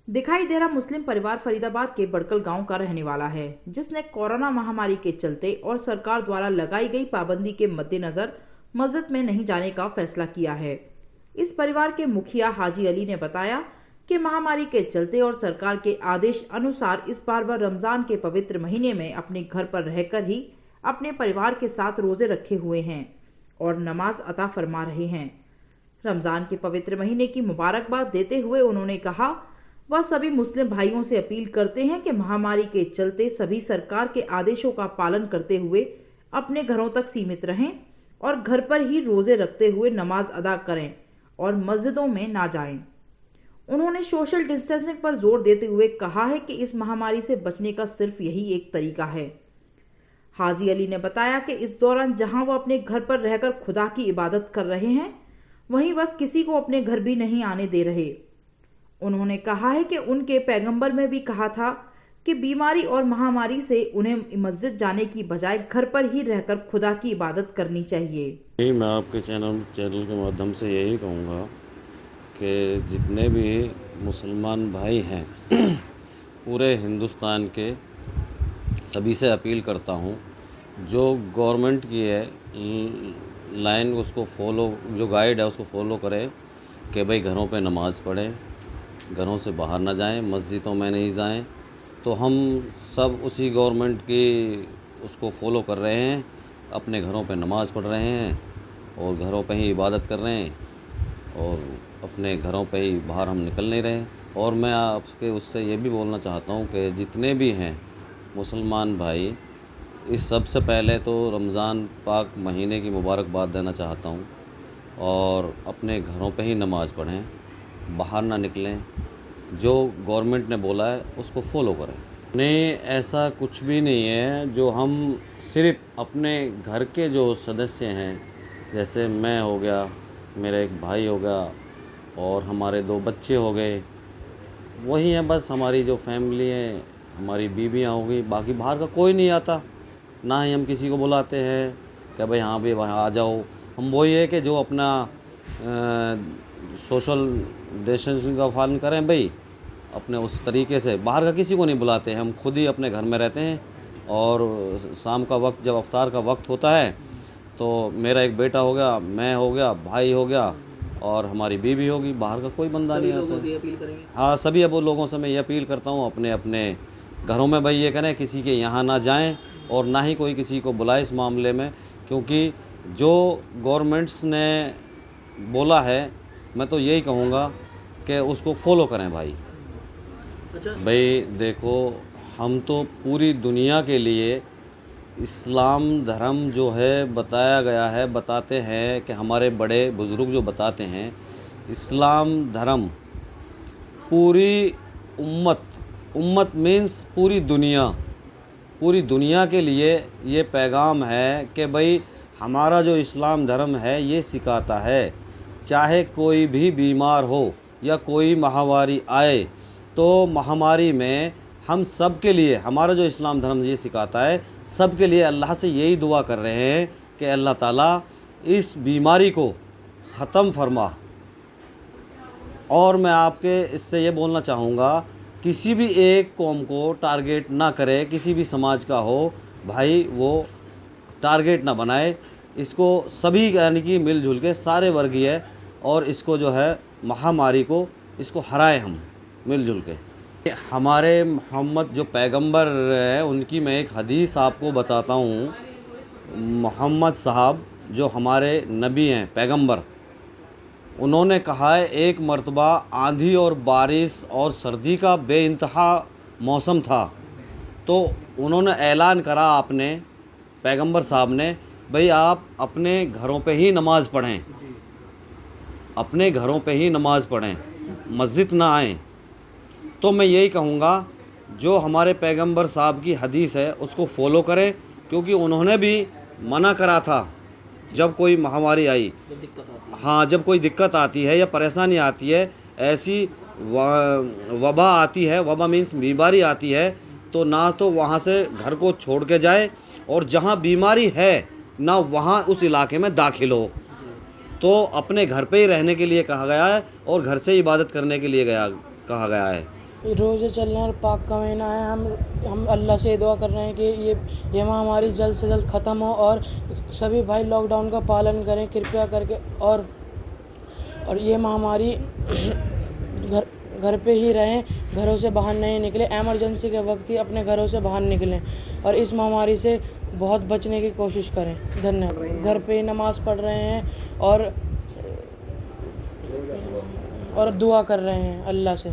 दिखाई दे रहा मुस्लिम परिवार फरीदाबाद के बड़कल गांव का रहने वाला है, जिसने कोरोना महामारी के चलते और सरकार द्वारा लगाई गई पाबंदी के मद्देनजर मस्जिद में नहीं जाने का फैसला किया है। इस परिवार के मुखिया हाजी अली ने बताया कि महामारी के चलते और सरकार के आदेश अनुसार इस बार वह रमजान के पवित्र महीने में अपने घर पर रहकर ही अपने परिवार के साथ रोजे रखे हुए हैं और नमाज अता फरमा रहे हैं। रमजान के पवित्र महीने की मुबारकबाद देते हुए उन्होंने कहा, वह सभी मुस्लिम भाइयों से अपील करते हैं कि महामारी के चलते सभी सरकार के आदेशों का पालन करते हुए अपने घरों तक सीमित रहें और घर पर ही रोजे रखते हुए नमाज अदा करें और मस्जिदों में ना जाएं। उन्होंने सोशल डिस्टेंसिंग पर जोर देते हुए कहा है कि इस महामारी से बचने का सिर्फ यही एक तरीका है। हाजी अली ने बताया कि इस दौरान जहां वह अपने घर पर रहकर खुदा की इबादत कर रहे हैं, वहीं वह किसी को अपने घर भी नहीं आने दे रहे। उन्होंने कहा है कि उनके पैगंबर में भी कहा था कि बीमारी और महामारी से उन्हें मस्जिद जाने की बजाय घर पर ही रहकर खुदा की इबादत करनी चाहिए। मैं आपके चैनल के माध्यम से यही कहूँगा कि जितने भी मुसलमान भाई हैं पूरे हिंदुस्तान के सभी से अपील करता हूँ, जो गवर्नमेंट की है लाइन उसको फॉलो, जो गाइड है उसको फॉलो करें कि भाई घरों पे नमाज़ पढ़ें, घरों से बाहर ना जाएं, मस्जिदों में नहीं जाएं। तो हम सब उसी गवर्नमेंट की उसको फॉलो कर रहे हैं, अपने घरों पे नमाज़ पढ़ रहे हैं और घरों पे ही इबादत कर रहे हैं और अपने घरों पे ही बाहर हम निकल नहीं रहे। और मैं आपके उससे ये भी बोलना चाहता हूँ कि जितने भी हैं मुसलमान भाई, इस सबसे पहले तो रमज़ान पाक महीने की मुबारकबाद देना चाहता हूँ और अपने घरों पे ही नमाज़ पढ़ें, बाहर ना निकलें, जो गवर्नमेंट ने बोला है उसको फॉलो करें। नहीं, ऐसा कुछ भी नहीं है। जो हम सिर्फ़ अपने घर के जो सदस्य हैं, जैसे मैं हो गया, मेरा एक भाई हो गया और हमारे 2 बच्चे हो गए, वही हैं बस हमारी जो फैमिली है, हमारी बीवियाँ हो गई, बाकी बाहर का कोई नहीं आता। ना ही हम किसी को बुलाते हैं कि भाई हाँ भाई वहाँ आ जाओ। हम वही है कि जो अपना सोशल डिस्टेंसिंग का पालन करें भाई, अपने उस तरीके से बाहर का किसी को नहीं बुलाते हैं। हम खुद ही अपने घर में रहते हैं और शाम का वक्त जब अफ्तार का वक्त होता है तो मेरा एक बेटा हो गया, मैं हो गया, भाई हो गया और हमारी बीवी होगी, बाहर का कोई बंदा नहीं आता। हाँ, सभी अब लोगों से मैं ये अपील करता हूँ अपने अपने घरों में भाई ये करें, किसी के यहाँ ना जाएं और ना ही कोई किसी को बुलाए इस मामले में, क्योंकि जो गवर्नमेंट्स ने बोला है मैं तो यही कहूँगा कि उसको फॉलो करें भाई। अच्छा भाई देखो, हम तो पूरी दुनिया के लिए इस्लाम धर्म जो है बताया गया है, बताते हैं कि हमारे बड़े बुज़ुर्ग जो बताते हैं, इस्लाम धर्म पूरी उम्मत मीन्स पूरी दुनिया के लिए ये पैगाम है कि भाई हमारा जो इस्लाम धर्म है ये सिखाता है, चाहे कोई भी बीमार हो या कोई महामारी आए, तो महामारी में हम सब के लिए, हमारा जो इस्लाम धर्म ये सिखाता है, सब के लिए अल्लाह से यही दुआ कर रहे हैं कि अल्लाह ताला इस बीमारी को ख़त्म फरमा। और मैं आपके इससे ये बोलना चाहूँगा, किसी भी एक कौम को टारगेट ना करे, किसी भी समाज का हो भाई, वो टारगेट ना बनाए, इसको सभी यानी कि मिलजुल के सारे वर्गीय और इसको जो है महामारी को इसको हराए हम मिलजुल के। हमारे मोहम्मद जो पैगंबर है उनकी मैं एक हदीस आपको बताता हूँ। मोहम्मद साहब जो हमारे नबी हैं, पैगंबर, उन्होंने कहा है एक मर्तबा आंधी और बारिश और सर्दी का बेइंतहा मौसम था, तो उन्होंने ऐलान करा आपने, पैगंबर साहब ने, भाई आप अपने घरों पे ही नमाज़ पढ़ें, अपने घरों पे ही नमाज़ पढ़ें, मस्जिद ना आएँ। तो मैं यही कहूँगा जो हमारे पैगंबर साहब की हदीस है उसको फॉलो करें, क्योंकि उन्होंने भी मना करा था जब कोई महामारी आई, हाँ जब कोई दिक्कत आती है या परेशानी आती है, ऐसी वबा आती है, वबा मीन्स बीमारी आती है, तो ना तो वहाँ से घर को छोड़ के जाए और जहाँ बीमारी है ना वहाँ उस इलाके में दाखिल हो। तो अपने घर पे ही रहने के लिए कहा गया है और घर से इबादत करने के लिए कहा गया है। रोज़े चल रहे हैं और पाक का महीना है। हम अल्लाह से दुआ कर रहे हैं कि ये महामारी जल्द से जल्द ख़त्म हो और सभी भाई लॉकडाउन का पालन करें कृपया करके। और ये महामारी घर पे ही रहें, घरों से बाहर नहीं निकलें। एमरजेंसी के वक्त ही अपने घरों से बाहर निकलें और इस महामारी से बहुत बचने की कोशिश करें। धन्यवाद। घर पे ही नमाज़ पढ़ रहे हैं और दुआ कर रहे हैं अल्लाह से।